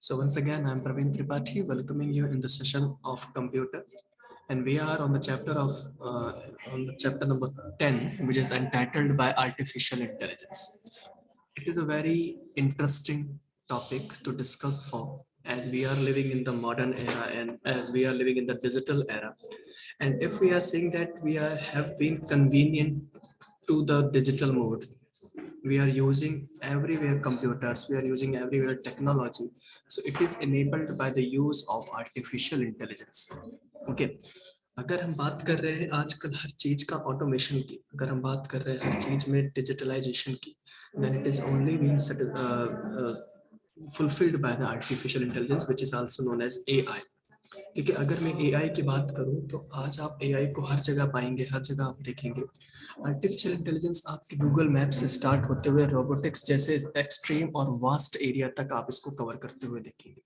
So once again, I'm Praveen Tripathi welcoming you in the session of computer, and we are on the chapter number 10, which is entitled by artificial intelligence. It is a very interesting topic to discuss for as we are living in the modern era and as we are living in the digital era. And if we are saying that have been convenient to the digital mode, we are using everywhere computers, we are using everywhere technology, so it is enabled by the use of artificial intelligence. Okay, अगर हम बात कर रहे हैं आजकल हर चीज का automation की, अगर हम बात कर रहे हैं हर चीज में डिजिटलाइजेशन की, then it is only being fulfilled by the artificial intelligence which is also known as AI. क्योंकि अगर मैं एआई की बात करूं तो आज आप एआई को हर जगह पाएंगे, हर जगह आप देखेंगे। आर्टिफिशियल इंटेलिजेंस आपके गूगल मैप से स्टार्ट होते हुए रोबोटिक्स जैसे एक्सट्रीम और वास्ट एरिया तक आप इसको कवर करते हुए देखेंगे।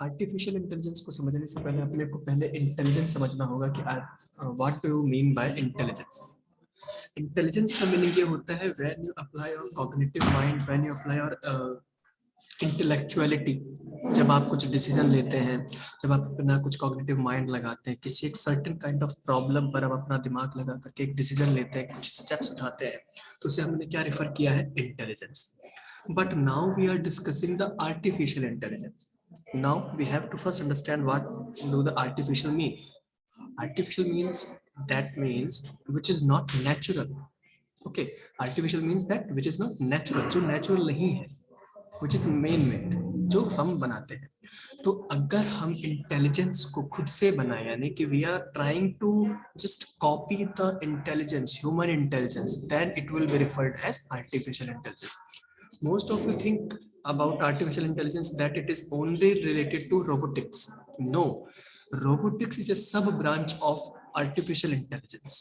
आर्टिफिशियल इंटेलिजेंस को समझने से पहले अपने को पहले इंटेलिजेंस समझना होगा कि what do you mean by intelligence. Intelligence का मीनिंग ये होता है when you apply your cognitive mind, when you apply your intellectuality. जब आप कुछ डिसीजन लेते हैं, जब आप अपना कुछ कॉग्निटिव माइंड लगाते हैं, किसी एक सर्टेन काइंड ऑफ प्रॉब्लम पर आप अपना दिमाग लगा करके एक डिसीजन लेते हैं, कुछ स्टेप्स उठाते हैं, तो उसे हमने क्या रेफर किया है? Intelligence. But now we are discussing the artificial intelligence. Now we have to first understand what do the artificial mean. Artificial means that means which is not natural. Okay, artificial means that which is not natural, जो natural नहीं है, which is main made, जो हम बनाते हैं। तो अगर हम इंटेलिजेंस को खुद से बनाए, यानी कि we are trying to just copy the intelligence, human intelligence, then it will be referred as artificial intelligence. Most of you think about artificial intelligence that it is only related to robotics. No, robotics is a sub branch of artificial intelligence.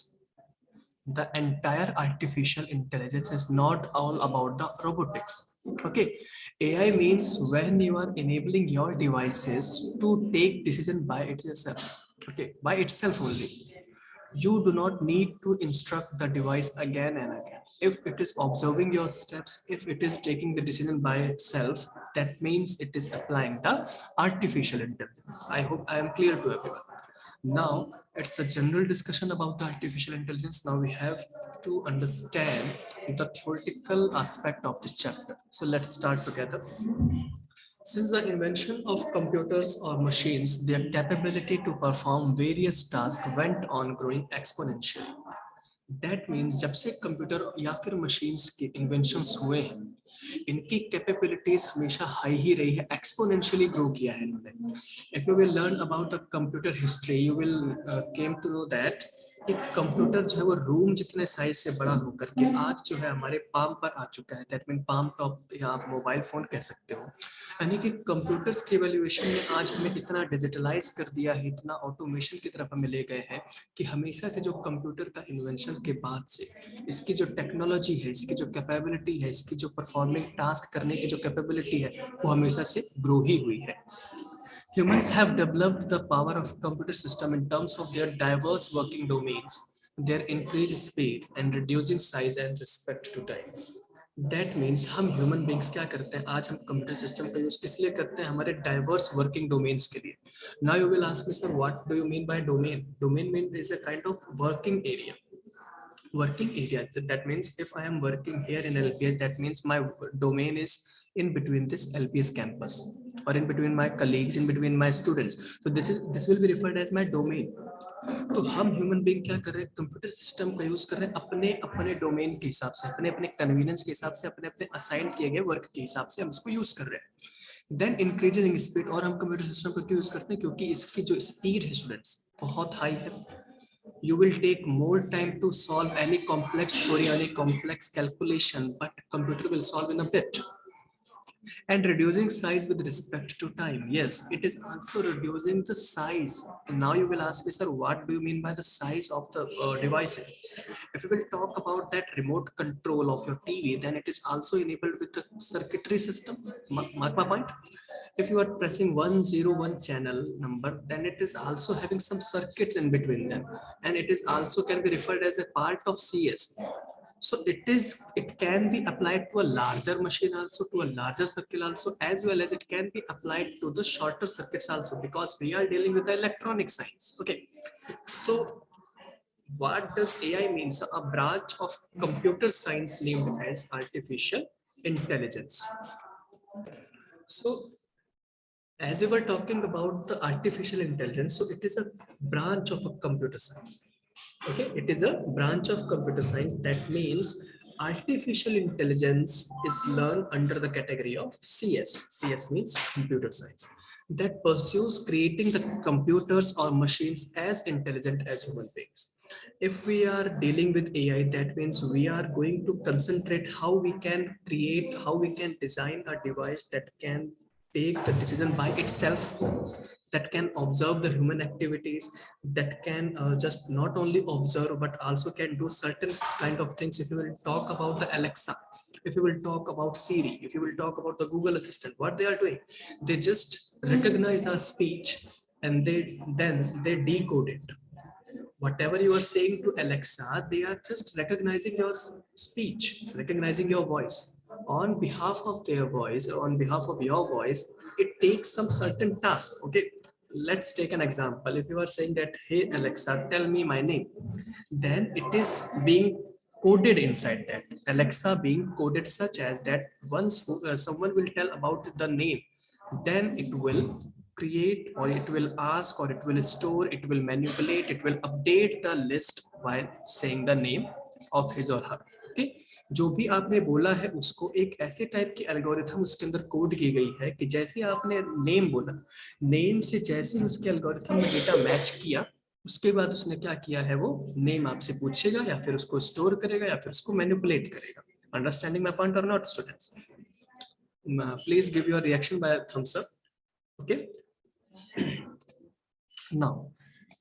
The entire artificial intelligence is not all about the robotics. Okay, AI means when you are enabling your devices to take decision by itself. Okay, by itself only. You do not need to instruct the device again and again. If it is observing your steps, if it is taking the decision by itself, that means it is applying the artificial intelligence. I hope I am clear to everyone. Now it's the general discussion about the artificial intelligence. Now we have to understand the theoretical aspect of this chapter. So let's start together. Since the invention of computers or machines, their capability to perform various tasks went on growing exponentially. That means जब से computer या फिर machines के inventions हुए हैं, इनकी capabilities हमेशा high ही रही है, एक्सपोनेंशियली ग्रो किया है इन्होंने। If you will learn about the computer history, you will came to know that एक कंप्यूटर जो है वो रूम जितने साइज से बड़ा होकर के आज जो है हमारे पाम पर आ चुका है। दैट मीन पाम टॉप या आप मोबाइल फोन कह सकते हो। यानी कि कंप्यूटर्स के वैल्यूएशन ने आज हमें इतना डिजिटलाइज कर दिया है, इतना ऑटोमेशन की तरफ हमें ले गए हैं कि हमेशा से जो कंप्यूटर का इन्वेंशन के बाद से इसकी जो टेक्नोलॉजी है, इसकी जो कैपेबिलिटी है, इसकी जो परफॉर्मिंग टास्क करने की जो कैपेबिलिटी है, वो हमेशा से ग्रो ही हुई है। Humans have developed the power of computer system in terms of their diverse working domains, their increased speed and reducing size and respect to time. That means हम ह्यूमन बींग्स क्या करते हैं, आज हम कंप्यूटर सिस्टम का use किस लिए करते हैं? हमारे डाइवर्स वर्किंग डोमेन्स के लिए। Now you will ask me sir what do you mean by domain? Domain mean is a kind of working area. Working area, that means if I am working here in LPS, that means my domain is in between this LPS campus or in between my colleagues, in between my students. So this will be referred as my domain. तो हम human being क्या कर रहे हैं? Computer system का use कर रहे हैं अपने अपने डोमेन के हिसाब से, अपने अपने कन्वीनियंस के हिसाब से, अपने अपने असाइन किए गए वर्क के हिसाब से हम इसको यूज कर रहे हैं। देन इंक्रीजिंग स्पीड, और हम कंप्यूटर सिस्टम को क्यों यूज करते हैं? क्योंकि इसकी जो स्पीड है स्टूडेंट्स बहुत हाई है। You will take more time to solve any complex theory, any complex calculation, but computer will solve in a bit. And reducing size with respect to time. Yes, it is also reducing the size. And now you will ask me, sir, what do you mean by the size of the devices? If you will talk about that remote control of your TV, then it is also enabled with the circuitry system. Mark my point. If you are pressing 101 channel number, then it is also having some circuits in between them, and it is also can be referred as a part of CS. So it can be applied to a larger machine also, to a larger circuit also, as well as it can be applied to the shorter circuits also, because we are dealing with the electronic science. Okay, so what does AI means? A branch of computer science named as artificial intelligence. So as we were talking about the artificial intelligence, so it is a branch of a computer science. Okay, it is a branch of computer science. That means artificial intelligence is learned under the category of CS. CS means computer science, that pursues creating the computers or machines as intelligent as human beings. If we are dealing with AI, that means we are going to concentrate how we can create, how we can design a device that can take the decision by itself, that can observe the human activities, that can just not only observe but also can do certain kind of things. If you will talk about the Alexa, if you will talk about Siri, if you will talk about the Google Assistant, what they are doing, they just recognize our speech and they decode it. Whatever you are saying to Alexa, they are just recognizing your speech, recognizing your voice. On behalf of their voice, or on behalf of your voice, it takes some certain task. Okay, let's take an example. If you are saying that, hey Alexa, tell me my name, then it is being coded inside that. Alexa being coded such as that once someone will tell about the name, then it will create, or it will ask, or it will store, it will manipulate, it will update the list while saying the name of his or her. okay, जो भी आपने बोला है उसको एक ऐसे type की algorithm उसके अंदर कोड की गई है कि जैसे आपने नेम बोला, नेम से जैसे ही उसके एल्गोरिथम में डेटा मैच किया, उसके बाद उसने क्या किया है, वो नेम आपसे पूछेगा या फिर उसको स्टोर करेगा या फिर उसको मैनिपुलेट करेगा. अंडरस्टैंडिंग माय पॉइंट और not students? Please give your reaction by thumbs up. Okay, now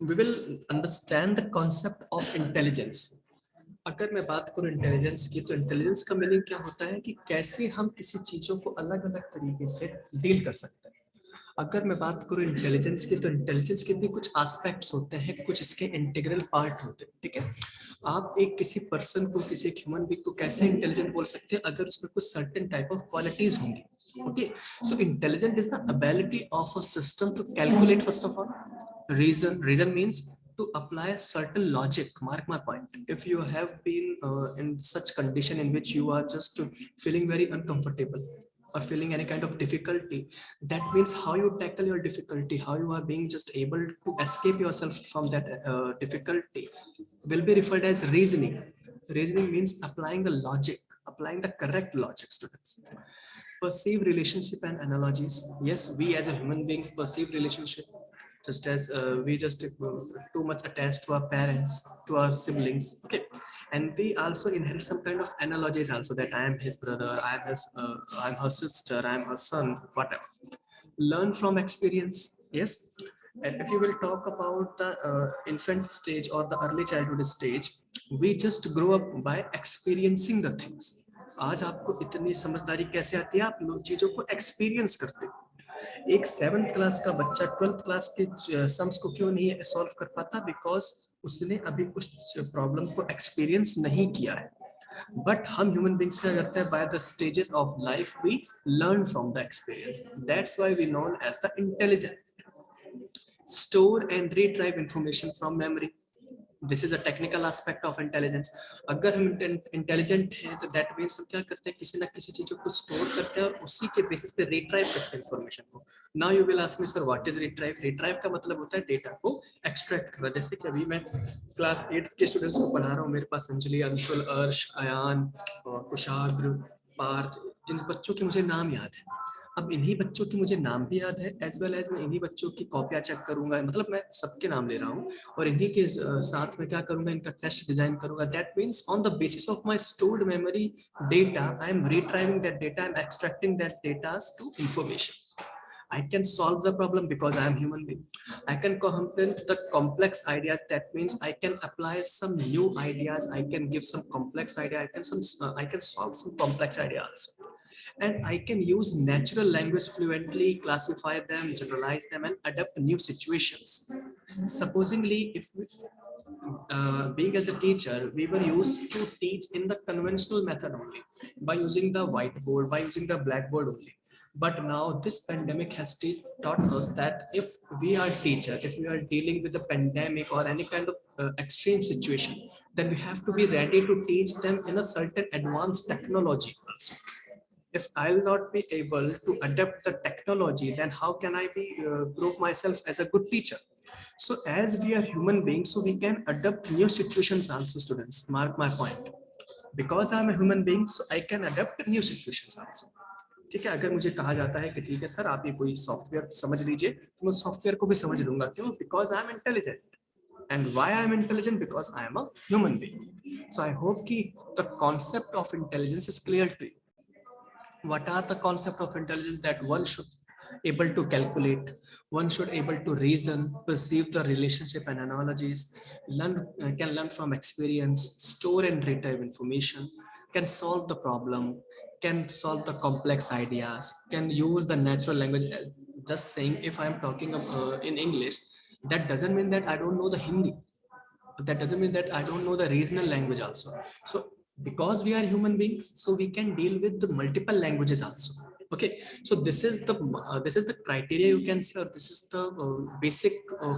we will understand the concept of intelligence. अगर मैं बात करूं इंटेलिजेंस की, तो इंटेलिजेंस का मीनिंग क्या होता है कि कैसे हम किसी चीजों को अलग अलग तरीके से डील कर सकते हैं. अगर मैं बात करूं इंटेलिजेंस की, तो इंटेलिजेंस के भी कुछ एस्पेक्ट्स होते हैं, कुछ इसके इंटीग्रल पार्ट होते हैं. ठीक है, आप एक किसी पर्सन को, किसी ह्यूमन बीइंग को कैसे इंटेलिजेंट बोल सकते हैं, अगर उसमें कुछ सर्टेन टाइप ऑफ क्वालिटीज होंगी. Okay, so intelligent is the ability of a system to calculate, first of all, reason means to apply a certain logic. Mark my point. If you have been in such condition in which you are just feeling very uncomfortable or feeling any kind of difficulty, that means how you tackle your difficulty, how you are being just able to escape yourself from that difficulty will be referred as reasoning. Reasoning means applying the logic, applying the correct logic, students. Perceive relationship and analogies. Yes, we as a human beings perceive relationship, just as we just too much attached to our parents, to our siblings. Okay, and we also inherit some kind of analogies also, that I am his brother, I am his I'm her sister, I am her son, whatever. Learn from experience. Yes, and if you will talk about the infant stage or the early childhood stage, we just grow up by experiencing the things. आज आपको इतनी समझदारी कैसे आती है, आप लोग चीजों को एक्सपीरियंस करते हो. एक 7th क्लास का बच्चा 12th क्लास के सम्स को क्यों नहीं सॉल्व कर पाता, बिकॉज उसने अभी उस प्रॉब्लम को एक्सपीरियंस नहीं किया है. बट हम ह्यूमन बींग्स क्या करते हैं, by the stages of life we learn from the experience. That's why we known as the intelligent. Store and retrieve information from memory. This is a technical aspect of intelligence. अगर हम intelligent हैं तो that means हम क्या करते हैं, किसी ना किसी चीजों को स्टोर करते हैं और उसी के बेसिस पे रिट्राइव करते हैं इंफॉर्मेशन को. Now you will ask me, sir what is retrieve? Retrieve का मतलब होता है डेटा को एक्सट्रैक्ट करना. जैसे कि अभी मैं क्लास 8 के स्टूडेंट्स को पढ़ा रहा हूँ, मेरे पास अंजलि, अंशुल, अर्श, अयान, कुशाग्र, पार्थ, इन बच्चों के मुझे नाम याद है. अब इन्हीं बच्चों की मुझे नाम भी याद है, एज वेल एज मैं इन्हीं बच्चों की कॉपियां चेक करूंगा, मतलब मैं सबके नाम ले रहा हूँ और इन्हीं के साथ में क्या करूंगा, इनका टेस्ट डिजाइन करूंगा. That means on the basis of my stored memory data, I am retrieving that data, I am extracting that data to information. I can solve the problem because I am human being. I can comprehend the complex ideas. That means I can apply some new ideas. I can give some complex idea. I can solve some complex ideas. and I can use natural language fluently, classify them, generalize them, and adapt new situations. Supposingly, if we, being as a teacher, we were used to teach in the conventional method only, by using the whiteboard, by using the blackboard only. But now this pandemic has taught us that if we are teacher, if we are dealing with the pandemic or any kind of extreme situation, then we have to be ready to teach them in a certain advanced technology also. If I'll not be able to adapt the technology, then how can I be prove myself as a good teacher? So as we are human beings, so we can adapt new situations also, students. Mark my point. Because I'm a human being, so I can adapt new situations also. ठीक है, अगर मुझे कहा जाता है कि ठीक है सर आप ये कोई सॉफ्टवेयर समझ लीजिए, तो मैं सॉफ्टवेयर को भी समझ लूंगा। क्यों? Because I am intelligent. And why I am intelligent? Because I am a human being. So I hope that the concept of intelligence is clear to you. What are the concept of intelligence? That one should able to calculate, one should able to reason, perceive the relationship and analogies, can learn from experience, store and retrieve information, can solve the problem, can solve the complex ideas, can use the natural language. Just saying, if I am talking in English, that doesn't mean that I don't know the Hindi. That doesn't mean that I don't know the regional language also. So because we are human beings, so we can deal with the multiple languages also. Okay, so this is the criteria, you can say, or this is the basic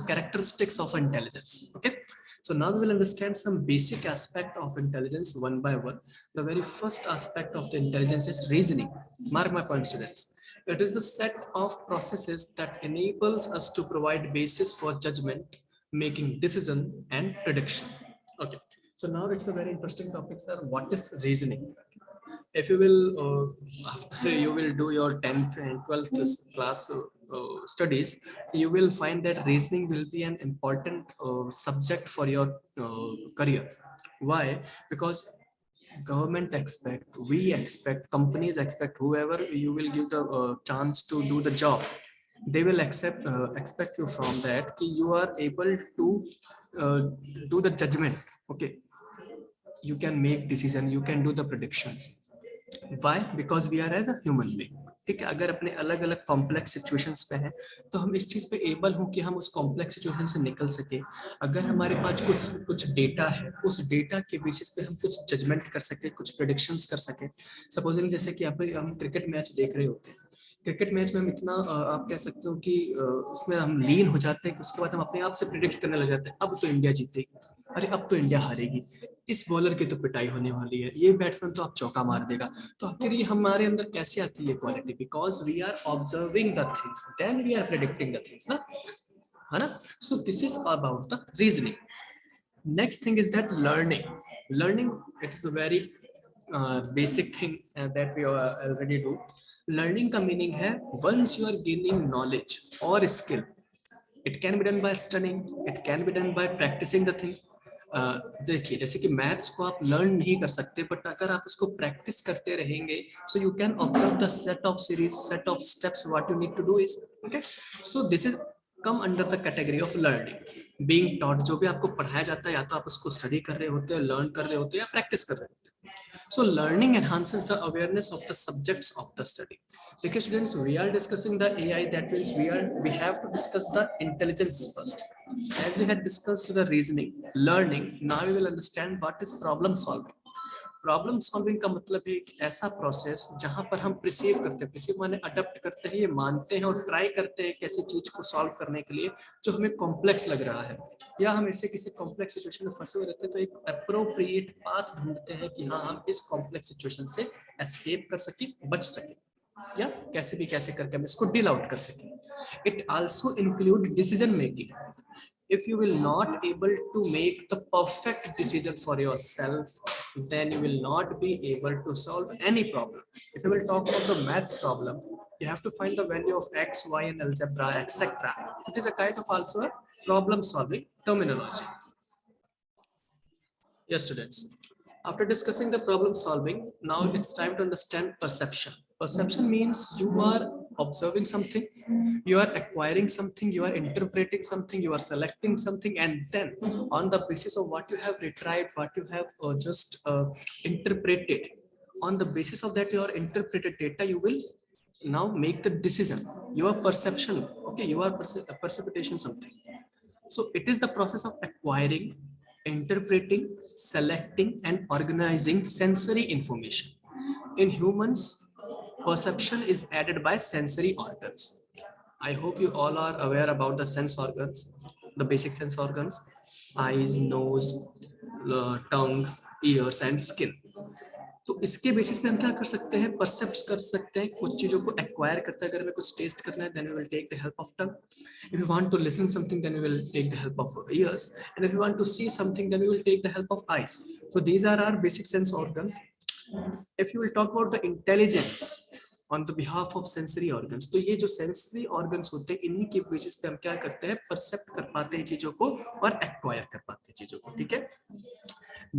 characteristics of intelligence. Okay, so now we will understand some basic aspect of intelligence one by one. The very first aspect of the intelligence is reasoning. Mark my point, students. It is the set of processes that enables us to provide basis for judgment, making decision and prediction. Okay, so now it's a very interesting topic, sir. What is reasoning? If you will after you will do your 10th and 12th class studies, you will find that reasoning will be an important subject for your career. Why? Because government expect, we expect, companies expect, whoever you will give the chance to do the job, they will expect you from that you are able to uh, do the judgment. Okay, you can make decision, you can do the predictions. Why? Because we are as a human being. ठीक है, अगर अपने अलग अलग complex situations पे हैं, तो हम इस चीज पे एबल हो कि हम उस कॉम्प्लेक्स सिचुएशन से निकल सके। अगर हमारे पास कुछ कुछ डेटा है, उस डेटा के बेसिस पे हम कुछ जजमेंट कर सके, कुछ प्रेडिक्शंस कर सके। सपोजिंग जैसे कि हम क्रिकेट मैच देख रहे होते हैं, क्रिकेट मैच में हम इतना आप कह सकते हो कि उसमें हम लीन हो जाते हैं कि उसके बाद हम अपने आप से प्रिडिक्ट करने लग जाते हैं, अब तो इंडिया जीतेगी, अरे अब तो इंडिया हारेगी, इस बॉलर की तो पिटाई होने वाली है, ये बैट्समैन तो अब चौका मार देगा। तो आखिर ये हमारे अंदर कैसे आती है quality? Because we are observing the things, then we are predicting the things ना, है ना? So this is about the reasoning. Next thing is that learning. Learning, it's a very basic thing that we already do. Learning का meaning है once you are gaining knowledge or skill, it can be done by studying, it can be done by practicing the things. देखिए, जैसे कि maths को आप learn नहीं कर सकते, बट अगर आप उसको प्रैक्टिस करते रहेंगे, so you can observe the set of series, set of steps, what you need to do is okay. So this is come under the category of learning, being taught. जो भी आपको पढ़ाया जाता है, या तो आप उसको स्टडी कर रहे होते हैं, लर्न कर रहे होते हैं, या प्रैक्टिस कर रहे होते हैं. So learning enhances the awareness of the subjects of the study. Because students, we are discussing the AI, that means we have to discuss the intelligence first. As we had discussed the reasoning, learning, now we will understand what is problem solving. Problem solving का मतलब है एक ऐसा process जहां पर हम perceive करते हैं, प्रिसीव माने अडॉप्ट करते हैं, ये मानते हैं और ट्राई करते हैं किसी चीज को सॉल्व करने के लिए जो हमें कॉम्प्लेक्स लग रहा है, या हम ऐसे किसी कॉम्प्लेक्स सिचुएशन में फंसे हुए रहते हैं, तो एक अप्रोप्रिएट पाथ ढूंढते हैं कि हाँ हम इस कॉम्प्लेक्स सिचुएशन से एस्केप कर सके, बच सके, या कैसे भी कैसे करके हम इसको डील आउट कर सके. It also include decision making. If you will not able to make the perfect decision for yourself, then you will not be able to solve any problem. If you will talk about the maths problem, you have to find the value of x, y in algebra, etc. It is a kind of also a problem solving terminology. Yes, students. After discussing the problem solving, now it's time to understand perception. Perception means you are observing something, you are acquiring something, you are interpreting something, you are selecting something, and then on the basis of what you have retrieved, what you have just interpreted, On the basis of that your interpreted data, you will now make the decision, your perception. Okay, you are precipitation something. So it is the process of acquiring, interpreting, selecting and organizing sensory information. In humans, perception is added by sensory organs. I hope you all are aware about the sense organs, the basic sense organs: eyes, nose, tongue, ears and skin. तो इसके basis पे हम क्या कर सकते हैं, परसेप्ट कर सकते हैं, कुछ चीजों को एक्वायर करते हैं. अगर हमें कुछ टेस्ट करना है, then we will take the help of tongue. If you want to listen something, then we will take the help of ears. And if you want to see something, then we will take the help of eyes. So these are our basic sense organs. If you will talk about the intelligence on the behalf of sensory organs, तो ये जो sensory organs होते हैं, इन्हीं के basis पे हम क्या करते हैं, परसेप्ट कर पाते हैं चीजों को और एक्वायर कर पाते हैं चीजों को. ठीक है.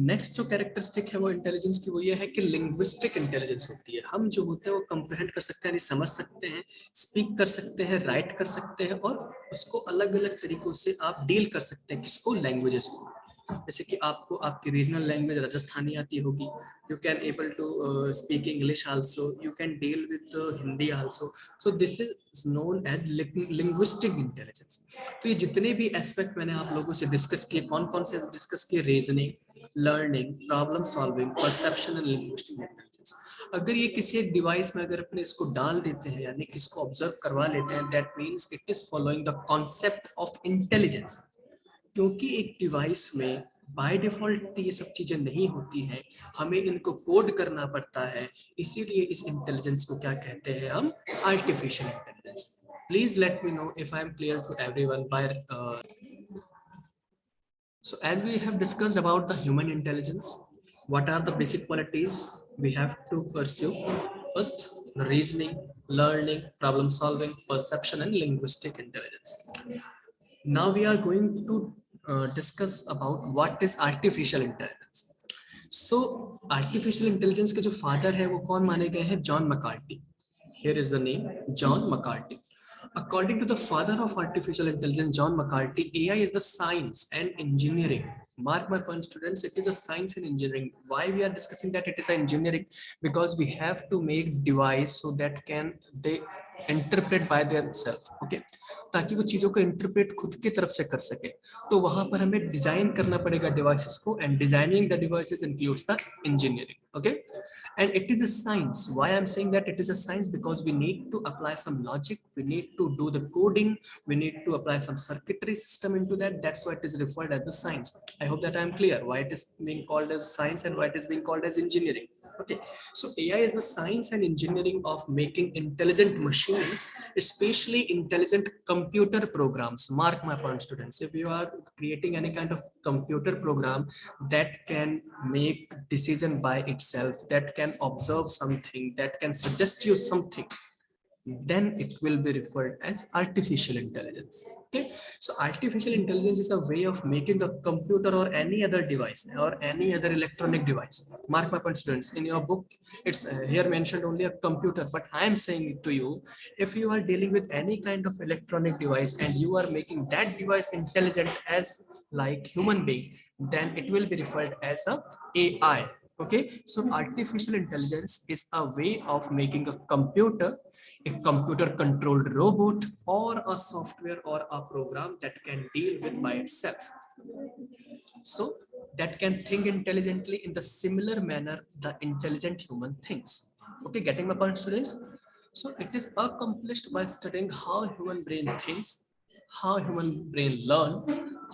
नेक्स्ट जो कैरेक्टरिस्टिक है वो इंटेलिजेंस की, वो ये है कि लिंग्विस्टिक इंटेलिजेंस होती है. हम जो होते हैं वो कंप्रहेंड कर सकते हैं, समझ सकते हैं, स्पीक कर सकते हैं, राइट कर सकते हैं और उसको अलग अलग तरीकों से आप डील कर सकते हैं. किसको? लैंग्वेजेस को. जैसे कि आपको आपकी रीजनल लैंग्वेज राजस्थानी आती होगी, you can able to speak English also, you can deal with Hindi also. So this is known as linguistic intelligence. तो ये जितने भी एस्पेक्ट मैंने आप लोगों से डिस्कस किए, कौन कौन से डिस्कस किए? Reasoning, learning, problem solving, perception and linguistic intelligence. अगर ये किसी एक डिवाइस में अगर अपने इसको डाल देते हैं, यानी कि इसको ऑब्जर्व करवा लेते हैं, that means it is following the concept of intelligence. क्योंकि एक डिवाइस में बाय डिफॉल्ट ये सब चीजें नहीं होती हैं, हमें इनको कोड करना पड़ता है. इसीलिए इस इंटेलिजेंस को क्या कहते हैं हम? Artificial intelligence. Please let me know if I am clear to everyone by. So as we have discussed about the human intelligence, what are the basic qualities we have to pursue? First, the reasoning, learning, problem solving, perception and linguistic intelligence. Now we are going to discuss about what is artificial intelligence. So artificial intelligence के जो father है वो कौन माने गए हैं? John McCarthy. Here is the name, John McCarthy. According to the father of artificial intelligence, John McCarthy, AI is the science and engineering. Mark my point, students, it is a science and engineering. Why we are discussing that it is an engineering? Because we have to make device so that can they interpret by themselves. Okay, ताकि वो चीजों को interpret खुद की तरफ से कर सके. तो वहां पर हमें डिजाइन करना पड़ेगा डिवाइसेस को, and designing the devices includes the engineering. Okay, and it is a science. Why I'm saying that it is a science? Because we need to apply some logic, we need to do the coding, we need to apply some circuitry system into that. That's why it is referred as the science. I hope that I am clear why it is being called as science and why it is being called as engineering. Okay, so AI is the science and engineering of making intelligent machines, especially intelligent computer programs. Mark my point, students. If you are creating any kind of computer program that can make decision by itself, that can observe something, that can suggest you something, then it will be referred as artificial intelligence. Okay, so artificial intelligence is a way of making a computer or any other device or any other electronic device. Mark my point, students. In your book it's here mentioned only a computer, but I am saying it to you, if you are dealing with any kind of electronic device and you are making that device intelligent as like human being, then it will be referred as a AI. Okay, so artificial intelligence is a way of making a computer controlled robot or a software or a program that can deal with by itself, so that can think intelligently in the similar manner the intelligent human thinks. Okay, getting my point, students? So it is accomplished by studying how human brain thinks, how human brain learn,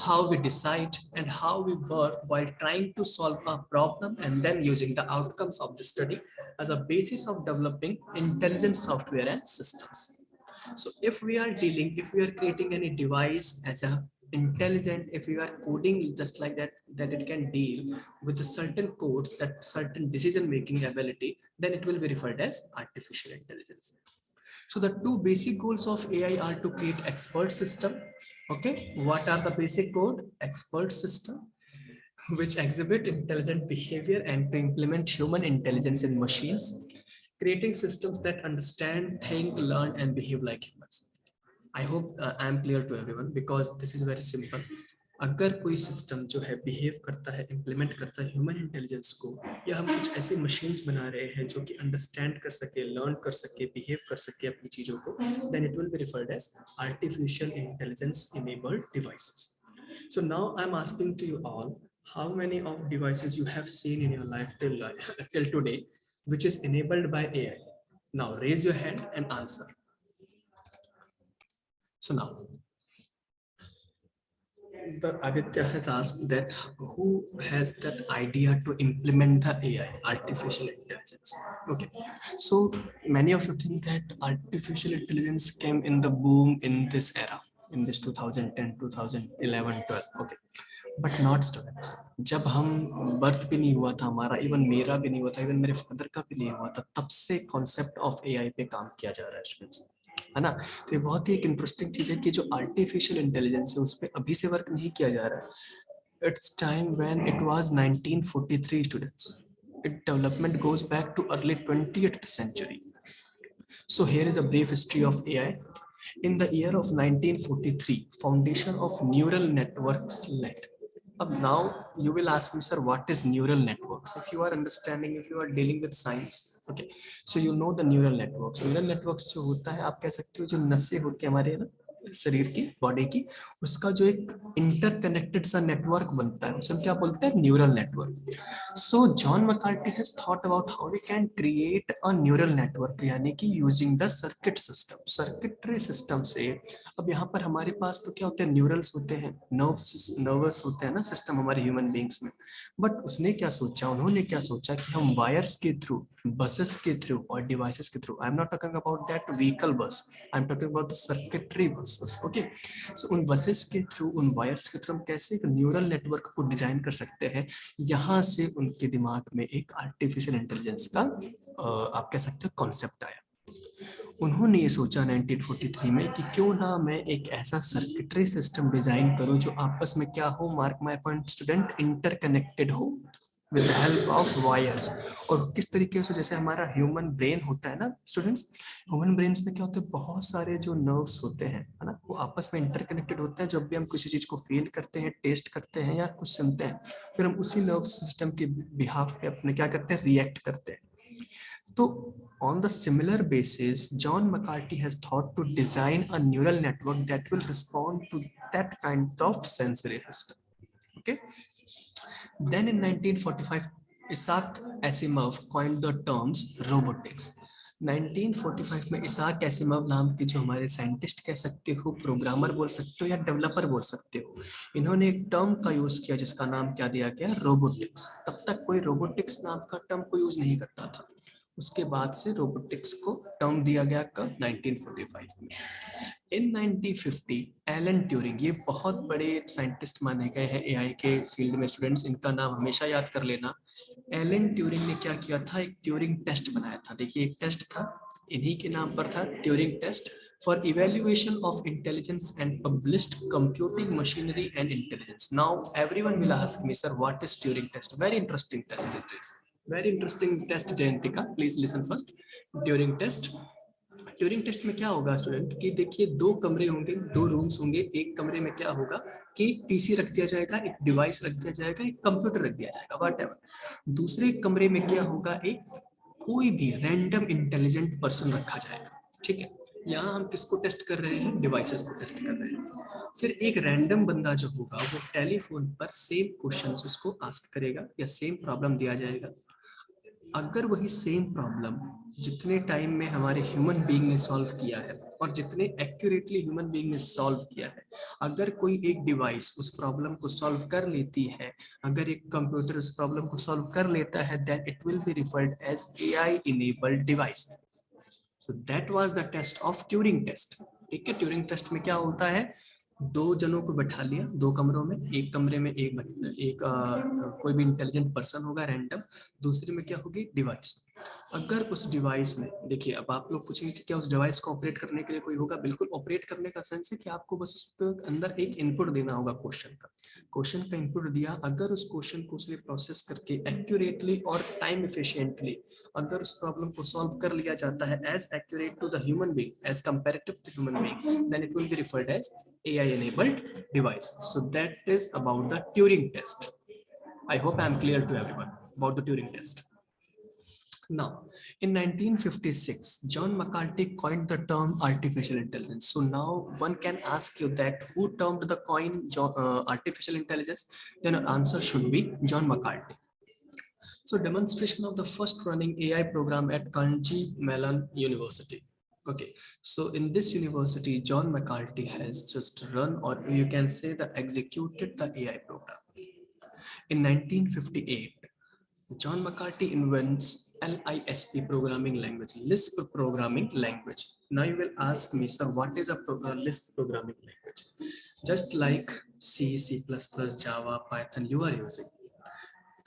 how we decide and how we work while trying to solve a problem, and then using the outcomes of the study as a basis of developing intelligent software and systems. So if we are creating any device as a intelligent, if we are coding just like that, that it can deal with a certain codes, that certain decision making ability, then it will be referred as artificial intelligence. So the two basic goals of AI are to create expert system. Okay, what are the basic code? Expert system which exhibit intelligent behavior and to implement human intelligence in machines, creating systems that understand, think, learn and behave like humans. I hope I am clear to everyone, because this is very simple. अगर कोई system जो है behave करता है, implement करता है human intelligence को, या हम कुछ ऐसी मशीन्स बना रहे हैं जो कि अंडरस्टैंड कर सके, लर्न कर सके, बिहेव कर सके अपनी चीजों को, then it will be referred as artificial intelligence enabled devices. So now I'm asking to you all, how many of devices you have seen in your life till today which is enabled by AI? Now raise your hand and answer. So now the Aditya has asked that who has that idea to implement the AI, artificial intelligence. Okay, so many of you think that artificial intelligence came in the boom in this era, in this 2010, 2011, 12. Okay, but not students. जब हम birth भी नहीं हुआ था हमारा, even मेरा भी नहीं हुआ था, इवन मेरे फादर का भी नहीं हुआ था, तब से कॉन्सेप्ट ऑफ एआई पे काम किया जा रहा है स्टूडेंट्स, है ना. तो ये बहुत ही एक इंटरेस्टिंग चीज है कि जो आर्टिफिशियल इंटेलिजेंस है उस पर अभी से वर्क नहीं किया जा रहा है. It's time when it was 1943 students. Its development goes back to early 20th century. So here is a brief history of AI. In the year of 1943, foundation of neural networks led. Now you will ask me, sir, what is neural networks? If you are understanding, if you are dealing with science, okay, so you know the neural networks. Neural networks जो होता है, आप कह सकते हो जो नसें होती है हमारे ना शरीर की, बॉडी की, उसका जो एक इंटरकनेक्टेड सा नेटवर्क बनता है, उसे क्या बोलते हैं, neural network. So John McCarthy has thought about how we can create a neural network, यानी कि using the circuit system, circuitry system से. अब यहाँ पर हमारे पास तो क्या होते हैं, न्यूरल्स होते हैं, नर्वस होते हैं ना सिस्टम हमारे ह्यूमन बींग्स में. बट उसने क्या सोचा, उन्होंने क्या सोचा कि हम वायर्स के थ्रू, बसेस के थ्रू और डिवाइसेस के थ्रू, I am not talking about that vehicle bus, I am talking about the circuitry buses. Okay, so उन बसेस के थ्रू, उन वायर्स के थ्रू हम कैसे एक न्यूरल नेटवर्क को डिजाइन कर सकते हैं. यहाँ से उनके दिमाग में एक आर्टिफिशियल इंटेलिजेंस का आप कह सकते हो कॉन्सेप्ट आया. उन्होंने ये सोचा 1943 में कि क्यों ना मैं एक ऐसा सर्किटरी सिस्टम डिजाइन करूं जो आपस में क्या हो, mark my point student, interconnected हो with the help of wires. और किस तरीके से, जैसे हमारा ह्यूमन ब्रेन होता है ना स्टूडेंट्स, ह्यूमन ब्रेन्स में क्या होता है, बहुत सारे जो नर्व्स होते हैं, है ना, वो आपस में इंटरकनेक्टेड होते हैं. जब भी हम किसी चीज को फील करते हैं, टेस्ट करते हैं या कुछ सुनते हैं, फिर हम उसी नर्व सिस्टम के बिहाफ पे अपने क्या करते हैं, रिएक्ट करते हैं. So, on the similar basis, John McCarthy has thought to design a neural network that will respond to that kind of sensory system. Okay. Then in 1945, Isaac Asimov coined the terms robotics. 1945 में Isaac Asimov नाम के जो हमारे scientist कह सकते हो, programmer बोल सकते हो या डेवलपर बोल सकते हो, इन्होंने एक टर्म का यूज किया जिसका नाम क्या दिया गया, रोबोटिक्स. तब तक कोई रोबोटिक्स नाम का टर्म को यूज नहीं करता था. उसके बाद से रोबोटिक्स को टर्म दिया गया कब, 1945 में. इन 1950 एलन ट्यूरिंग, ये बहुत बड़े साइंटिस्ट माने गए हैं एआई के फील्ड में स्टूडेंट्स, इनका नाम हमेशा याद कर लेना. एलन ट्यूरिंग ने क्या किया था, एक ट्यूरिंग टेस्ट बनाया था. देखिए एक टेस्ट था, इन्हीं के नाम पर था, Turing test for evaluation of intelligence and published computing machinery and intelligence. Now everyone will ask me, sir what is Turing test? Very interesting test is this, very interesting test. Jayantika please listen first. Turing test, Turing test में क्या होगा student कि देखिए दो कमरे होंगे, दो rooms होंगे. एक कमरे में क्या होगा कि एक पीसी रख दिया जाएगा, एक डिवाइस रख दिया जाएगा, एक कंप्यूटर रख दिया जाएगा, व्हाटएवर. दूसरे कमरे में क्या होगा, एक कोई भी रैंडम इंटेलिजेंट पर्सन रखा जाएगा. ठीक है, यहाँ हम किसको टेस्ट कर रहे हैं, डिवाइसेस को टेस्ट कर रहे हैं. फिर एक रैंडम बंदा जो होगा वो टेलीफोन पर सेम क्वेश्चंस उसको आस्क करेगा या सेम प्रॉब्लम दिया जाएगा. अगर वही सेम प्रॉब्लम जितने टाइम में हमारे ह्यूमन बीइंग ने सॉल्व किया है और जितने एक्यूरेटली ह्यूमन बीइंग ने सॉल्व किया है, अगर कोई एक डिवाइस उस प्रॉब्लम को सॉल्व कर लेती है, अगर एक कंप्यूटर उस प्रॉब्लम को सॉल्व कर लेता है, then it will be referred as AI enabled device. So that was the test of Turing test. ठीक है, ट्यूरिंग टेस्ट में क्या होता है, दो जनों को बैठा लिया दो कमरों में, एक कमरे में एक कोई भी इंटेलिजेंट पर्सन होगा रैंडम, दूसरे में क्या होगी, डिवाइस. अगर उस डिवाइस में, देखिए अब आप लोग पूछेंगे कि क्या उस डिवाइस को ऑपरेट करने के लिए कोई होगा, बिल्कुल ऑपरेट करने का सेंस है कि आपको बस उसके अंदर एक इनपुट देना होगा क्वेश्चन का, क्वेश्चन का इनपुट दिया, अगर उस क्वेश्चन को उसने प्रोसेस करके एक्यूरेटली और टाइम एफिशिएंटली अगर उस प्रॉब्लम को सॉल्व कर लिया जाता है as accurate to the human being, as comparative to human being, then it will be referred as AI enabled device. So that is about the Turing test. I hope I am clear to everyone about the Turing test. Now, in 1956, John McCarthy coined the term artificial intelligence. So now one can ask you that who termed the coin artificial intelligence? Then our answer should be John McCarthy. So demonstration of the first running AI program at Carnegie Mellon University. Okay, so in this university, John McCarthy has just run, or you can say the executed the AI program. In 1958, John McCarthy invents LISP programming language, Lisp programming language. Now you will ask me, sir, what is a Lisp programming language? Just like C, C++, Java, Python, you are using.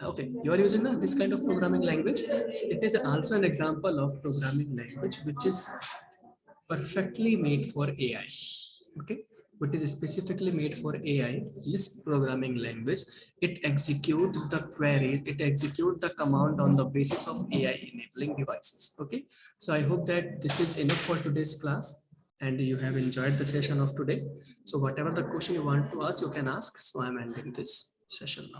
Okay, you are using this kind of programming language. It is also an example of programming language which is perfectly made for AI. Okay, which is specifically made for AI. Lisp programming language, it executes the queries, it executes the command on the basis of AI enabling devices. Okay, so I hope that this is enough for today's class and you have enjoyed the session of today. So whatever the question you want to ask, you can ask. So I'm ending this session now.